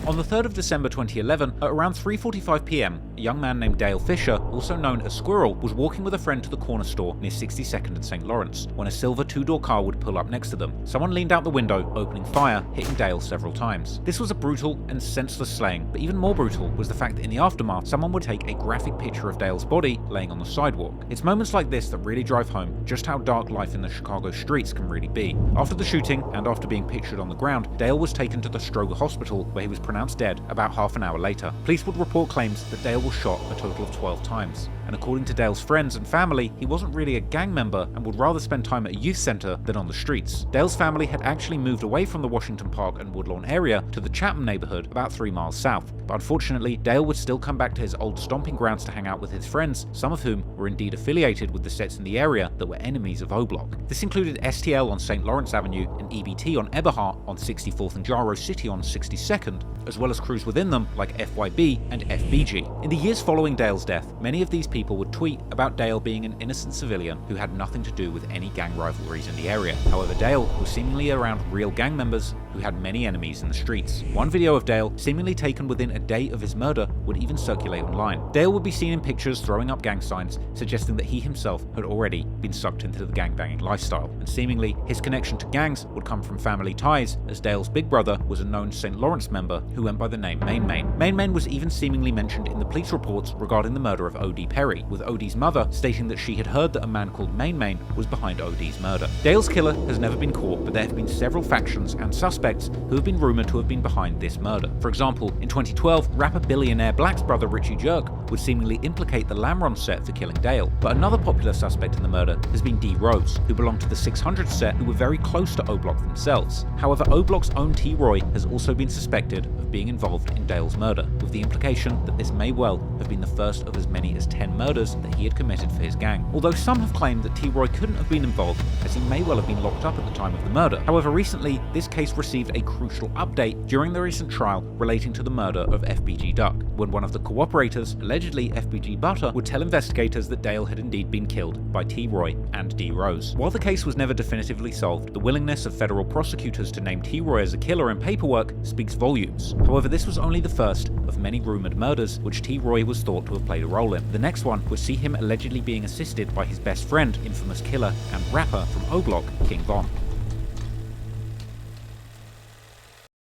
On the 3rd of December 2011, at around 3:45 p.m, a young man named Dale Fisher, also known as Squirrel, was walking with a friend to the corner store near 62nd and St. Lawrence, when a silver two-door car would pull up next to them. Someone leaned out the window, opening fire, hitting Dale several times. This was a brutal and senseless slaying, but even more brutal was the fact that in the aftermath, someone would take a graphic picture of Dale's body laying on the sidewalk. It's moments like this that really drive home just how dark life in the Chicago streets can really be. After the shooting, and after being pictured on the ground, Dale was taken to the Stroger Hospital, where he was pronounced dead about half an hour later. Police would report claims that Dale was shot a total of 12 times. And according to Dale's friends and family, he wasn't really a gang member and would rather spend time at a youth center than on the streets. Dale's family had actually moved away from the Washington Park and Woodlawn area to the Chapman neighborhood about 3 miles south. But unfortunately, Dale would still come back to his old stomping grounds to hang out with his friends, some of whom were indeed affiliated with the sets in the area that were enemies of O-Block. This included STL on St. Lawrence Avenue and EBT on Eberhart on 64th and Jarrow City on 62nd, as well as crews within them like FYB and FBG. In the years following Dale's death, many of these people would tweet about Dale being an innocent civilian who had nothing to do with any gang rivalries in the area. However, Dale was seemingly around real gang members who had many enemies in the streets. One video of Dale, seemingly taken within a day of his murder, would even circulate online. Dale would be seen in pictures throwing up gang signs, suggesting that he himself had already been sucked into the gangbanging lifestyle, and seemingly his connection to gangs would come from family ties, as Dale's big brother was a known St. Lawrence member who went by the name Main Main. Main Main was even seemingly mentioned in the police reports regarding the murder of O.D. Perry, with O.D.'s mother stating that she had heard that a man called Main Main was behind O.D.'s murder. Dale's killer has never been caught, but there have been several factions and suspects who have been rumored to have been behind this murder. For example, in 2012, rapper Billionaire Black's brother Richie Jerk would seemingly implicate the Lamron set for killing Dale. But another popular suspect in the murder has been D. Rose, who belonged to the 600 set, who were very close to O-Block themselves. However, O-Block's own T. Roy has also been suspected of being involved in Dale's murder, with the implication that this may well have been the first of as many as 10 murders that he had committed for his gang. Although some have claimed that T. Roy couldn't have been involved, as he may well have been locked up at the time of the murder. However, recently, this case received a crucial update during the recent trial relating to the murder of FBG Duck, when one of the cooperators, allegedly FBG Butter, would tell investigators that Dale had indeed been killed by T. Roy and D. Rose. While the case was never definitively solved, the willingness of federal prosecutors to name T. Roy as a killer in paperwork speaks volumes. However, this was only the first of many rumored murders which T. Roy was thought to have played a role in. The next one would see him allegedly being assisted by his best friend, infamous killer and rapper from O-Block, King Von.